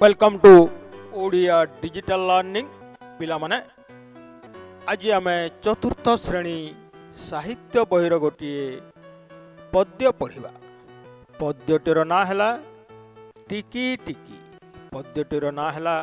Welcome to Odia digital learning पिला माने आज आम चतुर्थ श्रेणी साहित्य बहिर गोटे पद्य पढ़ा। पद्यटीर ना है टिकी टिकी। पद्यटीर ना है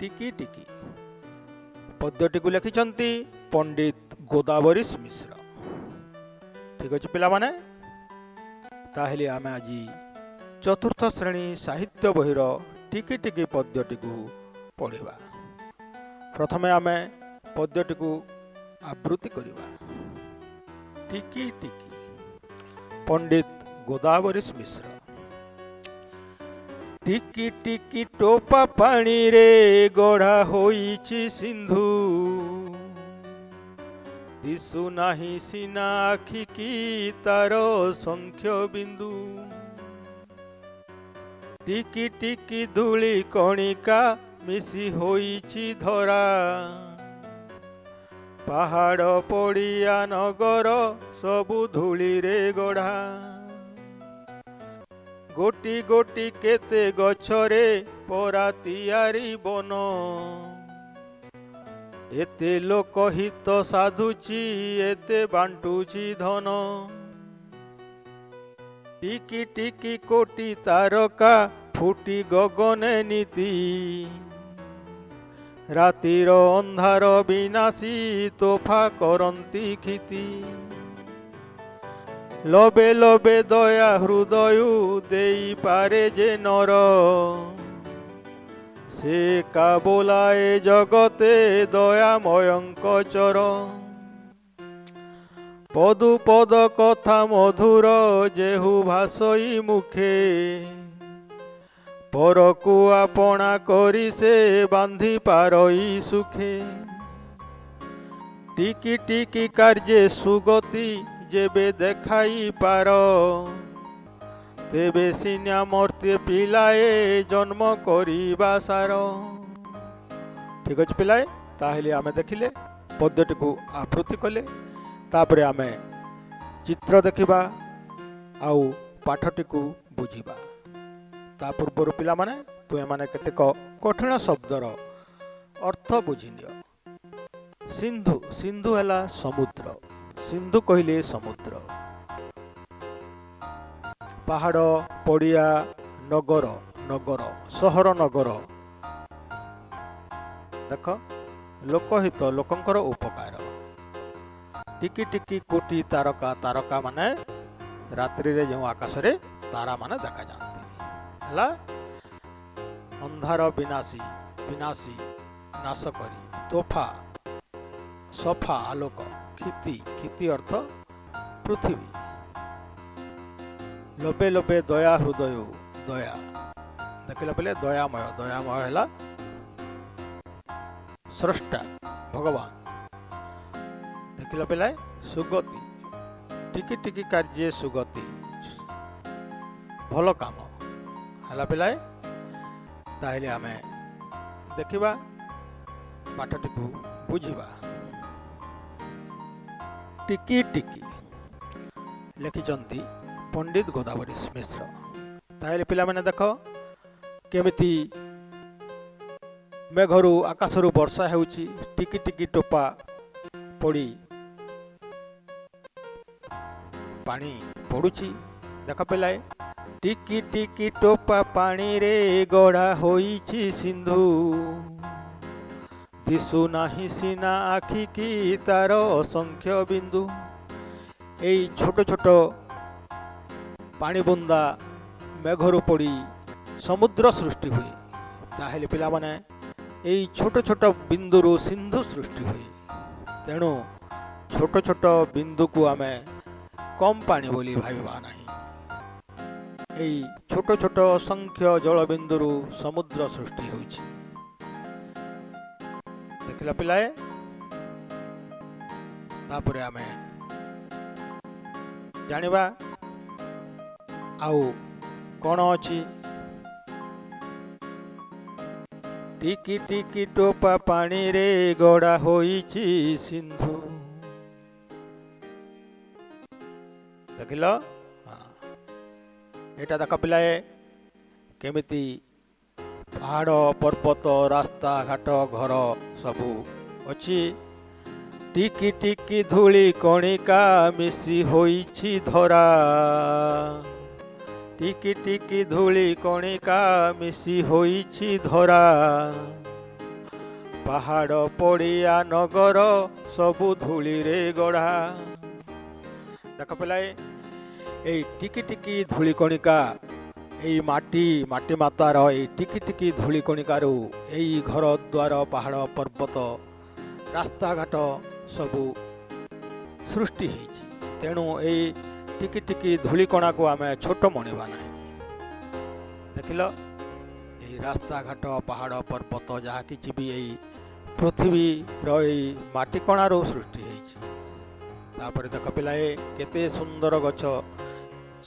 टिकी टिकी। पद्यटी को लिखिछंती पंडित गोदावरीश मिश्र। ठीक अच्छे पिला माने ताहले आम आज चतुर्थ श्रेणी साहित्य बहिर टिकी टिकी पद्यटी को पढ़ा। प्रथमे आम पद्यटी को आवृत्ति करवा। टिकी टिकी पंडित गोदावरीश मिश्र। टिकी टिकी टोपा पानी रे गढ़ा होईची सिंधु, दिशु नाही सिना आखि की तारो संख्य बिंदु। टिकी टिकी धूली कणिका मिसी होईची धरा, पहाड़ पड़िया नगर सबु धूली रे गढ़ा। गोटी गोटी केते गछरे परा तियारी बन, एते लोकहित साधुची एते बांटुची धन। टिकी टिकी कोटी तारका फुटी गगने नीति, रातिर अंधार विनाशी तोफा करंती खिति। लबे लबे दया हृदय देई पारे जे नर, से का बोलाए जगते दयामयंक चर। पदु पद कथा मधुर जेहु भासई मुखे, परकु आपना करी से बांधी पारई सुखे। टिकी टिकी कार्ये सुगति जेबे देखाई पार, तेबे सिन्या मर्त्य पिलाए जन्म करिबा सार। ठीक अच्छे पिलाए ताहले आमे देखिले पद्यटी को आवृत्ति कले, तापरे आमे चित्र देखिबा आउ पाठटी को बुझिबा। ता पूर्व पिला माने तुमे माने केतेक कठिन शब्दर अर्थ बुझि नियो। सिंधु सिंधु हैला समुद्र। सिंधु कहले समुद्र। पहाड़ पड़िया नगर नगर सहर नगर। देख लोकहित लोकंकर उपकार। टिकी टिकी कोटी तारका तारका माने रात्रि रे जो आकाश रे तारा माने देखा जाती हला। अंधार विनाशी विनाशी नाश करी, तोफा सफा आलोक, खिति खिति अर्थ पृथ्वी। लबे लबे दया हृदय दया देखला पहले दयामय दयामय हला स्रष्टा भगवान। देखला पहले सुगति टिकी टिकी कार्य सुगति भल काम हला पहले। ताहले आमे देखिबा पाठटी को बुझिबा। टिकी टिकी लिखिचंती पंडित गोदावरीश मिश्र। ताहले पिला माने देख केमिति मेघरू आकाशरू वर्षा हेउची, टिकी टिकी टोपा पड़ी पानी पड़ुची। देख पिलाए टिकी टिकी टोपा पानी रे गढ़ा होईची सिंधु, दिशु नाही सिना आखि की तार असंख्य बिंदु। एई छोट छोट पानी बुंदा मेघरू पड़ी समुद्र सृष्टि हुए। ताहेले पिला माने एई छोट छोट बिंदुरु सिंधु सृष्टि हुए। तेणु छोट छोट बिंदु को आमे कम पानी बोली भाविबा नाही। एई छोट छोट असंख्य जल बिंदुरु समुद्र सृष्टि होईछि। देखला पिलाए तापरे आमे जानिबा आउ कौन अछि। टिकी टिकी टोपा पानी रे गड़ा होईची सिंधु। देखिल एटा देख पिलाए केमिति ପାହାଡ଼ ପର୍ବତ ରାସ୍ତା ଘାଟ ଘର ସବୁ ଅଛି। ଟିକି ଟିକି ଧୂଳି କଣିକା ମିଶି ହୋଇଛି ଧରା, ଟିକି ଟିକି ଧୂଳି କଣିକା ମିଶି ହୋଇଛି ଧରା। ପାହାଡ଼ ପଡ଼ିଆ ନଗର ସବୁ ଧୂଳିରେ ଗଢ଼ା। ଦେଖ ପିଲାଏ, ଏଇ ଟିକି ଟିକି ଧୂଳି କଣିକା, ଏଇ ମାଟି ମାତାର ଏଇ ଟିକି ଟିକି ଧୂଳି କଣିକାରୁ ଏଇ ଘର ଦ୍ୱାର ପାହାଡ଼ ପର୍ବତ ରାସ୍ତାଘାଟ ସବୁ ସୃଷ୍ଟି ହେଇଛି। ତେଣୁ ଏଇ ଟିକି ଟିକି ଧୂଳିକଣାକୁ ଆମେ ଛୋଟ ମଣିବା ନାହିଁ। ଦେଖିଲ, ଏଇ ରାସ୍ତାଘାଟ ପାହାଡ଼ ପର୍ବତ ଯାହା କିଛି ବି ଏଇ ପୃଥିବୀର ଏଇ ମାଟି କଣାରୁ ସୃଷ୍ଟି ହେଇଛି। ତାପରେ ଦେଖ ପିଲାଏ, କେତେ ସୁନ୍ଦର ଗଛ,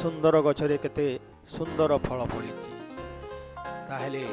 ସୁନ୍ଦର ଗଛରେ କେତେ ସୁନ୍ଦର ଫଳ ଫଳିଛି। ତାହେଲେ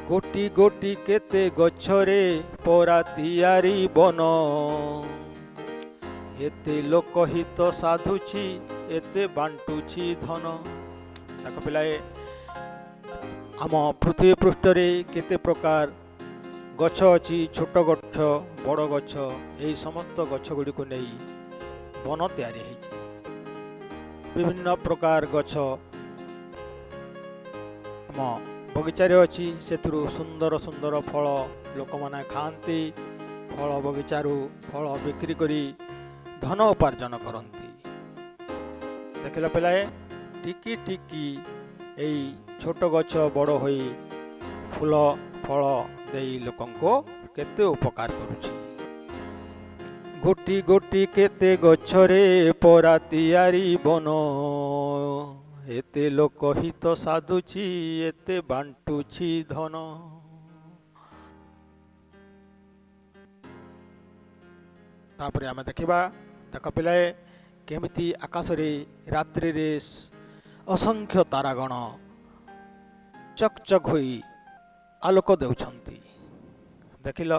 ଗୋଟି ଗୋଟି କେତେ ଗଛରେ ପରା ତିଆରି ବନ, ଏତେ ଲୋକହିତ ସାଧୁଛି ଏତେ ବାଣ୍ଟୁଛି ଧନ। ଦେଖ ପିଲାଏ, ଆମ ପୃଥିବୀ ପୃଷ୍ଠରେ କେତେ ପ୍ରକାର ଗଛ ଅଛି, ଛୋଟ ଗଛ ବଡ଼ ଗଛ, ଏହି ସମସ୍ତ ଗଛ ଗୁଡ଼ିକୁ ନେଇ ବନ ତିଆରି ହେଇଛି। ବିଭିନ୍ନ ପ୍ରକାର ଗଛ ଆମ ବଗିଚାରେ ଅଛି, ସେଥିରୁ ସୁନ୍ଦର ସୁନ୍ଦର ଫଳ ଲୋକମାନେ ଖାଆନ୍ତି। ଫଳ ବଗିଚାରୁ ଫଳ ବିକ୍ରି କରି ଧନ ଉପାର୍ଜନ କରନ୍ତି। ଦେଖିଲ ପିଲାଏ, ଟିକି ଟିକି ଏଇ ଛୋଟ ଗଛ ବଡ଼ ହୋଇ ଫୁଲ ଫଳ ଦେଇ ଲୋକଙ୍କୁ କେତେ ଉପକାର କରୁଛି। ଗୋଟି ଗୋଟି କେତେ ଗଛରେ ପରା ତିଆରି ବନ, ଏତେ ଲୋକହିତ ସାଧୁଛି ଏତେ ବାଣ୍ଟୁଛି ଧନ। ତାପରେ ଆମେ ଦେଖିବା, ଦେଖ ପିଲାଏ, କେମିତି ଆକାଶରେ ରାତ୍ରିରେ ଅସଂଖ୍ୟ ତାରାଗଣ ଚକ୍ ଚକ୍ ହୋଇ ଆଲୋକ ଦେଉଛନ୍ତି। ଦେଖିଲ,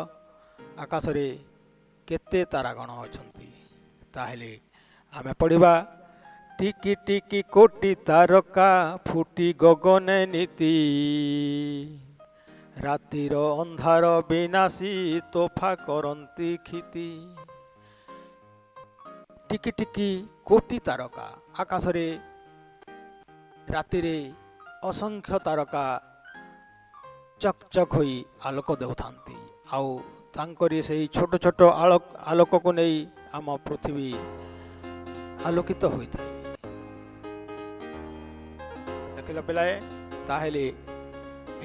ଆକାଶରେ କେତେ ତାରାଗଣ ଅଛନ୍ତି। ତାହେଲେ ଆମେ ପଢ଼ିବା, ଟିକି ଟିକି କୋଟି ତାରକା ଫୁଟି ଗଗନେ ନୀତି, ରାତିର ଅନ୍ଧାର ବିନାଶୀ ତୋଫା କରନ୍ତି କ୍ଷିତି। ଟିକି ଟିକି କୋଟି ତାରକା, ଆକାଶରେ ରାତିରେ ଅସଂଖ୍ୟ ତାରକା ଚକ୍ ଚକ୍ ହୋଇ ଆଲୋକ ଦେଉଥାନ୍ତି। ଆଉ ତାଙ୍କରି ସେହି ଛୋଟ ଛୋଟ ଆଲୋକକୁ ନେଇ ଆମ ପୃଥିବୀ ଆଲୋକିତ ହୋଇଥାଏ। ଦେଖିଲ ପିଲାଏ, ତାହେଲେ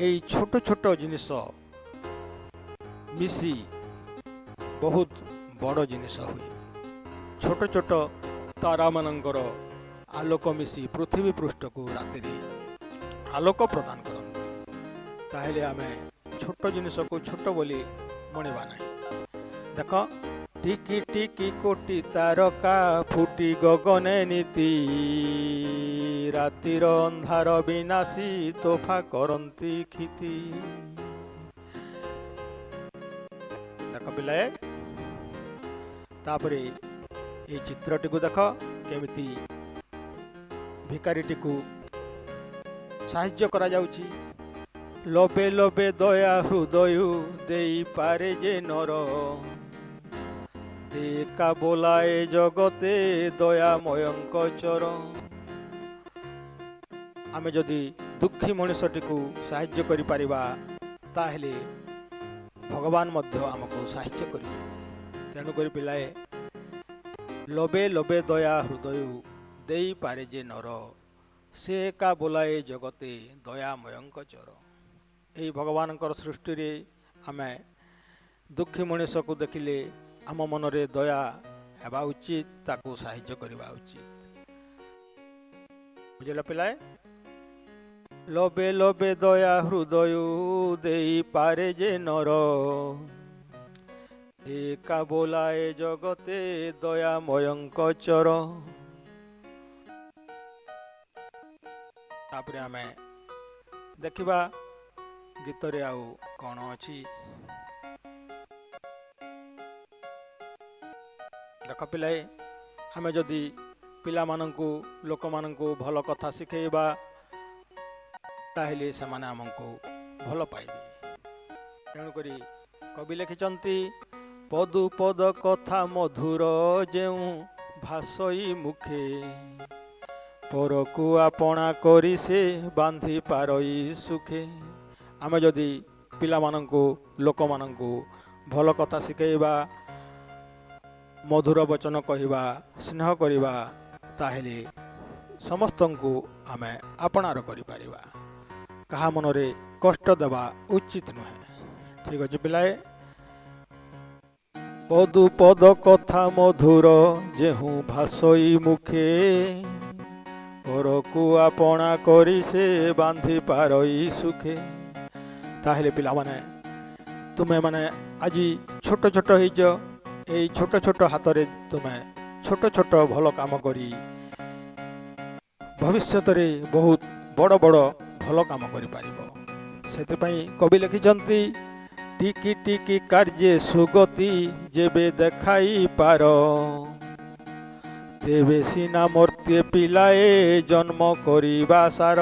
ଏଇ ଛୋଟ ଛୋଟ ଜିନିଷ ମିଶି ବହୁତ ବଡ଼ ଜିନିଷ ହୁଏ। ଛୋଟ ଛୋଟ ତାରାମାନଙ୍କର ଆଲୋକ ମିଶି ପୃଥିବୀ ପୃଷ୍ଠକୁ ରାତିରେ ଆଲୋକ ପ୍ରଦାନ କରନ୍ତି। ତାହେଲେ ଆମେ ଛୋଟ ଜିନିଷକୁ ଛୋଟ ବୋଲି ମଣିବା ନାହିଁ। ଦେଖ, ଟିକି ଟିକି କୋଟି ତାରକା ଫୁଟି ଗଗନେ ନୀତି, ରାତିର ଅନ୍ଧାର ବିନାଶୀ ତୋଫା କରନ୍ତି କ୍ଷିତି। ଦେଖ ପିଲାଏ, ତାପରେ এই ଚିତ୍ରଟିକୁ ଦେଖ, କେମିତି ଭିକାରୀଟିକୁ ସାହାଯ୍ୟ କରାଯାଉଛି। ଲୋବେ ଲୋବେ ଦୟା ହୃଦୟ ଦେଇପାରେ ଯେ ନର, ଏକା ବୋଲାଏ ଜଗତେ ଦୟାମୟଙ୍କ ଚର। ଆମେ ଯଦି ଦୁଃଖୀ ମଣିଷଟିକୁ ସାହାଯ୍ୟ କରିପାରିବା, ତାହେଲେ ଭଗବାନ ମଧ୍ୟ ଆମକୁ ସାହାଯ୍ୟ କରିବେ। ତେଣୁକରି ପିଲାଏ, ଲୋବେ ଲୋବେ ଦୟା ହୃଦୟ ଦେଇପାରେ ଯେ ନର, ସେ ଏକା ବୋଲାଏ ଜଗତେ ଦୟାମୟଙ୍କ ଚର। ଏହି ଭଗବାନଙ୍କର ସୃଷ୍ଟିରେ ଆମେ ଦୁଃଖୀ ମଣିଷକୁ ଦେଖିଲେ ଆମ ମନରେ ଦୟା ହେବା ଉଚିତ, ତାକୁ ସାହାଯ୍ୟ କରିବା ଉଚିତ। ବୁଝିଲ ପିଲାଏ, ଲୋବେ ଲୋବେ ଦୟା ହୃଦୟ ଦେଇପାରେ ଯେ ନର, ଏକା ବୋଲାଏ ଜଗତେ ଦୟାମୟଙ୍କ ଚର। ତାପରେ ଆମେ ଦେଖିବା ଗୀତରେ ଆଉ କ'ଣ ଅଛି। ଦେଖ ପିଲାଏ, ଆମେ ଯଦି ପିଲାମାନଙ୍କୁ ଲୋକମାନଙ୍କୁ ଭଲ କଥା ଶିଖେଇବା, ତାହେଲେ ସେମାନେ ଆମକୁ ଭଲ ପାଇବେ। ତେଣୁକରି କବି ଲେଖିଛନ୍ତି, ପଦୁ ପଦ କଥା ମଧୁର ଯେଉଁ ଭାସଇ ମୁଖେ, ପରକୁ ଆପଣା କରି ସେ ବାନ୍ଧି ପାରଇ ସୁଖେ। ଆମେ ଯଦି ପିଲାମାନଙ୍କୁ ଲୋକମାନଙ୍କୁ ଭଲ କଥା ଶିଖେଇବା, ମଧୁର ବଚନ କହିବା, ସ୍ନେହ କରିବା, ତାହେଲେ ସମସ୍ତଙ୍କୁ ଆମେ ଆପଣାର କରିପାରିବା। କାହା ମନରେ କଷ୍ଟ ଦେବା ଉଚିତ ନୁହେଁ। ଠିକ ଅଛି ପିଲାଏ, ପଦୁ ପଦ କଥା ମଧୁର ଯେହୁ ଭାସଇ ମୁଖେ, ପରକୁ ଆପଣା କରି ସେ ବାନ୍ଧି ପାରଇ ସୁଖେ। ତାହେଲେ ପିଲାମାନେ, ତୁମେ ମାନେ ଆଜି ଛୋଟ ଛୋଟ ହେଇଛ, ଏଇ ଛୋଟ ଛୋଟ ହାତରେ ତୁମେ ଛୋଟ ଛୋଟ ଭଲ କାମ କରି ଭବିଷ୍ୟତରେ ବହୁତ ବଡ଼ ବଡ଼ ଭଲ କାମ କରିପାରିବ। ସେଥିପାଇଁ କବି ଲେଖିଛନ୍ତି, ଟିକି ଟିକି କାର୍ଯ୍ୟ ସୁଗତି ଯେବେ ଦେଖାଇ ପାର, ତେବେ ସିନା ମର୍ତ୍ତ୍ୟ ପିଲାଏ ଜନ୍ମ କରିବା ସାର।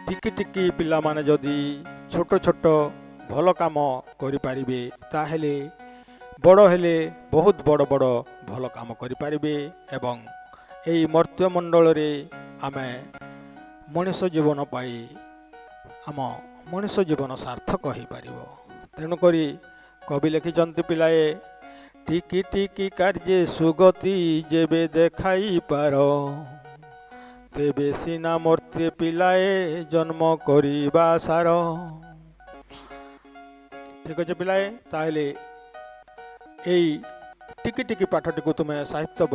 ଟିକି ଟିକି ପିଲାମାନେ ଯଦି ଛୋଟ ଛୋଟ ଭଲ କାମ କରିପାରିବେ, ତାହେଲେ ବଡ଼ ହେଲେ ବହୁତ ବଡ଼ ବଡ଼ ଭଲ କାମ କରିପାରିବେ ଏବଂ ଏହି ମର୍ତ୍ତ୍ୟମଣ୍ଡଳରେ ଆମେ ମଣିଷ ଜୀବନ ପାଇ ଆମ ମଣିଷ ଜୀବନ ସାର୍ଥକ ହୋଇପାରିବ। ତେଣୁକରି କବି ଲେଖିଛନ୍ତି ପିଲାଏ, ଟିକି ଟିକି କାର୍ଯ୍ୟ ସୁଗତି ଯେବେ ଦେଖାଇ ପାର, ତେବେ ସିନା ମର୍ତ୍ତ୍ୟ ପିଲାଏ ଜନ୍ମ କରିବା ସାର। ଠିକ ଅଛି ପିଲାଏ, ତାହେଲେ ଏଇ ଟିକି ଟିକି ପାଠଟିକୁ ତୁମେ ସାହିତ୍ୟ